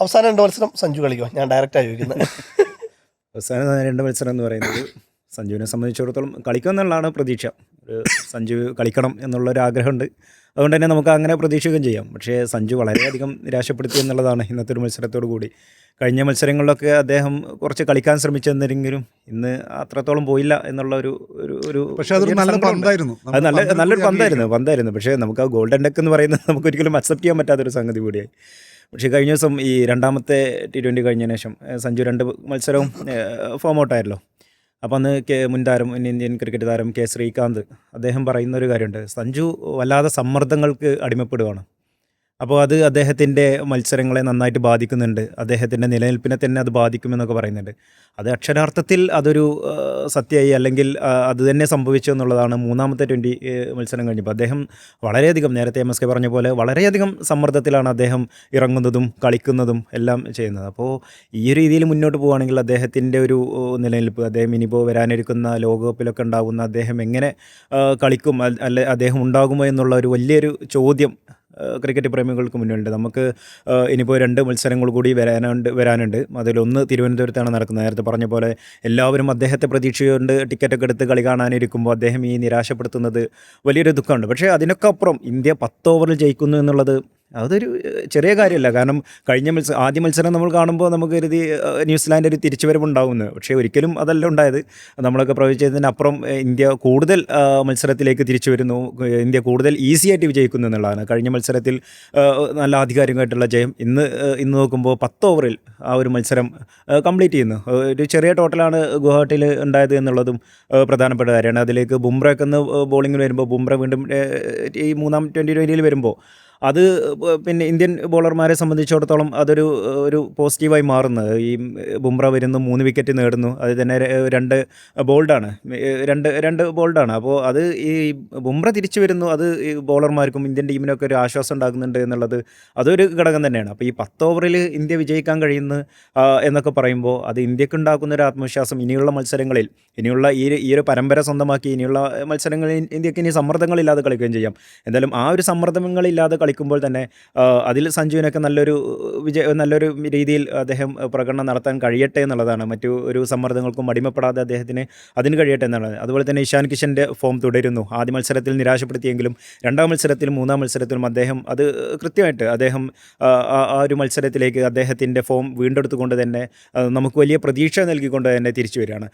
അവസാനം 2 മത്സരം സഞ്ജു കളിക്കുമോ? ഞാൻ ഡയറക്റ്റാണ് ചോദിക്കുന്നത്. അവസാനം 2 മത്സരം എന്ന് പറയുന്നത് സഞ്ജുവിനെ സംബന്ധിച്ചിടത്തോളം കളിക്കുമെന്നുള്ളതാണ് പ്രതീക്ഷ. സഞ്ജു കളിക്കണം എന്നുള്ളൊരു ആഗ്രഹമുണ്ട്. അതുകൊണ്ട് തന്നെ നമുക്ക് അങ്ങനെ പ്രതീക്ഷിക്കുകയും ചെയ്യാം. പക്ഷേ സഞ്ജു വളരെയധികം നിരാശപ്പെടുത്തി എന്നുള്ളതാണ് ഇന്നത്തെ ഒരു മത്സരത്തോടു കൂടി. കഴിഞ്ഞ മത്സരങ്ങളിലൊക്കെ അദ്ദേഹം കുറച്ച് കളിക്കാൻ ശ്രമിച്ചെന്നിരുന്നെങ്കിലും ഇന്ന് അത്രത്തോളം പോയില്ല എന്നുള്ള ഒരു പക്ഷേ അതൊരു നല്ല പന്തായിരുന്നു. അത് നല്ലൊരു പന്തായിരുന്നു. പക്ഷേ നമുക്ക് ആ ഗോൾഡൻ ഡക്ക് എന്ന് പറയുന്നത് നമുക്കൊരിക്കലും അക്സെപ്റ്റ് ചെയ്യാൻ പറ്റാത്തൊരു സംഗതി കൂടിയായി. പക്ഷേ കഴിഞ്ഞ ദിവസം ഈ രണ്ടാമത്തെ T20 കഴിഞ്ഞതിന് ശേഷം സഞ്ജു 2 മത്സരവും ഫോം ഔട്ടായല്ലോ. അപ്പോൾ അന്ന് മുൻ താരം ഇന്ത്യൻ ക്രിക്കറ്റ് താരം ശ്രീകാന്ത് അദ്ദേഹം പറയുന്നൊരു കാര്യമുണ്ട്, സഞ്ജു വല്ലാതെ സമ്മർദ്ദങ്ങൾക്ക് അടിമപ്പെടുകയാണ്. അപ്പോൾ അത് അദ്ദേഹത്തിൻ്റെ മത്സരങ്ങളെ നന്നായിട്ട് ബാധിക്കുന്നുണ്ട്, അദ്ദേഹത്തിൻ്റെ നിലനിൽപ്പിനെ തന്നെ അത് ബാധിക്കുമെന്നൊക്കെ പറയുന്നുണ്ട്. അത് അക്ഷരാർത്ഥത്തിൽ അതൊരു സത്യമായി, അല്ലെങ്കിൽ അത് തന്നെ സംഭവിച്ചു എന്നുള്ളതാണ്. മൂന്നാമത്തെ 20 മത്സരം കഴിഞ്ഞപ്പോൾ അദ്ദേഹം വളരെയധികം, നേരത്തെ MSK പറഞ്ഞ പോലെ വളരെയധികം സമ്മർദ്ദത്തിലാണ് അദ്ദേഹം ഇറങ്ങുന്നതും കളിക്കുന്നതും എല്ലാം ചെയ്യുന്നത്. അപ്പോൾ ഈ രീതിയിൽ മുന്നോട്ട് പോവുകയാണെങ്കിൽ അദ്ദേഹത്തിൻ്റെ ഒരു നിലനിൽപ്പ്, അദ്ദേഹം ഇനിയിപ്പോൾ വരാനിരിക്കുന്ന ലോകകപ്പിലൊക്കെ ഉണ്ടാകുന്ന അദ്ദേഹം എങ്ങനെ കളിക്കും, അല്ലെ അദ്ദേഹം ഉണ്ടാകുമോ എന്നുള്ള ഒരു വലിയൊരു ചോദ്യം ക്രിക്കറ്റ് പ്രേമികൾക്ക് മുന്നിലുണ്ട്. നമുക്ക് ഇനിയിപ്പോൾ 2 മത്സരങ്ങൾ കൂടി വരാനുണ്ട്. അതിലൊന്ന് തിരുവനന്തപുരത്താണ് നടക്കുന്നത്. നേരത്തെ പറഞ്ഞ പോലെ എല്ലാവരും അദ്ദേഹത്തെ പ്രതീക്ഷയുണ്ട് ടിക്കറ്റൊക്കെ എടുത്ത് കളി കാണാനിരിക്കുമ്പോൾ അദ്ദേഹം ഈ നിരാശപ്പെടുത്തുന്നത് വലിയൊരു ദുഃഖമുണ്ട്. പക്ഷേ അതിനൊക്കെ അപ്പുറം ഇന്ത്യ 10 ഓവറിൽ ജയിക്കുന്നു എന്നുള്ളത് അതൊരു ചെറിയ കാര്യമല്ല. കാരണം കഴിഞ്ഞ ആദ്യ മത്സരം നമ്മൾ കാണുമ്പോൾ നമുക്ക് കരുതി ന്യൂസിലാൻഡ് ഒരു തിരിച്ചുവരവുണ്ടാകുന്നു. പക്ഷേ ഒരിക്കലും അതല്ല ഉണ്ടായത്. നമ്മളൊക്കെ പ്രവചിച്ചതിനപ്പുറം ഇന്ത്യ കൂടുതൽ മത്സരത്തിലേക്ക് തിരിച്ചു വരുന്നു, ഇന്ത്യ കൂടുതൽ ഈസി ആയിട്ട് വിജയിക്കുന്നു എന്നുള്ളതാണ്. കഴിഞ്ഞ മത്സരത്തിൽ നല്ല ആധികാരികമായിട്ടുള്ള ജയം. ഇന്ന് നോക്കുമ്പോൾ 10 ഓവറിൽ ആ ഒരു മത്സരം കംപ്ലീറ്റ് ചെയ്യുന്നു. ഒരു ചെറിയ ടോട്ടലാണ് ഗുവാഹട്ടിയിൽ ഉണ്ടായത് എന്നുള്ളതും പ്രധാനപ്പെട്ട കാര്യമാണ്. അതിലേക്ക് ബുംറയൊക്കെ ഒന്ന് ബോളിങ്ങിന് വരുമ്പോൾ ബുംറ വീണ്ടും ഈ മൂന്നാം T20 വരുമ്പോൾ അത് പിന്നെ ഇന്ത്യൻ ബോളർമാരെ സംബന്ധിച്ചിടത്തോളം അതൊരു പോസിറ്റീവായി മാറുന്നത്. ഈ ബുംറ വരുന്നു, 3 വിക്കറ്റ് നേടുന്നു, അത് തന്നെ 2 ബോൾഡാണ്. അപ്പോൾ അത് ഈ ബുംറ തിരിച്ചു വരുന്നു, അത് ഈ ബോളർമാർക്കും ഇന്ത്യൻ ടീമിനൊക്കെ ഒരു ആശ്വാസം ഉണ്ടാകുന്നുണ്ട് എന്നുള്ളത് അതൊരു ഘടകം തന്നെയാണ്. അപ്പോൾ ഈ 10 ഓവറിൽ ഇന്ത്യ വിജയിക്കാൻ കഴിയുന്നു എന്നൊക്കെ പറയുമ്പോൾ അത് ഇന്ത്യക്ക് ഉണ്ടാക്കുന്ന ഒരു ആത്മവിശ്വാസം ഇനിയുള്ള മത്സരങ്ങളിൽ, ഇനിയുള്ള ഈ ഒരു പരമ്പര സ്വന്തമാക്കി ഇനിയുള്ള മത്സരങ്ങളിൽ ഇന്ത്യക്ക് ഇനി സമ്മർദ്ദങ്ങളില്ലാതെ കളിക്കുകയും ചെയ്യാം. എന്തായാലും ആ ഒരു സമ്മർദ്ദങ്ങളില്ലാതെ കളിക്കുമ്പോൾ തന്നെ അതിൽ സഞ്ജുവിനൊക്കെ നല്ലൊരു രീതിയിൽ അദ്ദേഹം പ്രകടനം നടത്താൻ കഴിയട്ടെ എന്നുള്ളതാണ്. മറ്റു ഒരു സമ്മർദ്ദങ്ങൾക്കും അടിമപ്പെടാതെ അദ്ദേഹത്തിന് അതിന് കഴിയട്ടെ എന്നുള്ളത്. അതുപോലെ തന്നെ ഇഷാൻ കിഷൻ്റെ ഫോം തുടരുന്നു. ആദ്യ മത്സരത്തിൽ നിരാശപ്പെടുത്തിയെങ്കിലും 2ാം മത്സരത്തിലും 3ാം മത്സരത്തിലും അദ്ദേഹം അത് കൃത്യമായിട്ട് അദ്ദേഹം ആ ഒരു മത്സരത്തിലേക്ക് അദ്ദേഹത്തിൻ്റെ ഫോം വീണ്ടെടുത്തുകൊണ്ട് തന്നെ നമുക്ക് വലിയ പ്രതീക്ഷ നൽകിക്കൊണ്ട് തന്നെ തിരിച്ചു വരികയാണ്.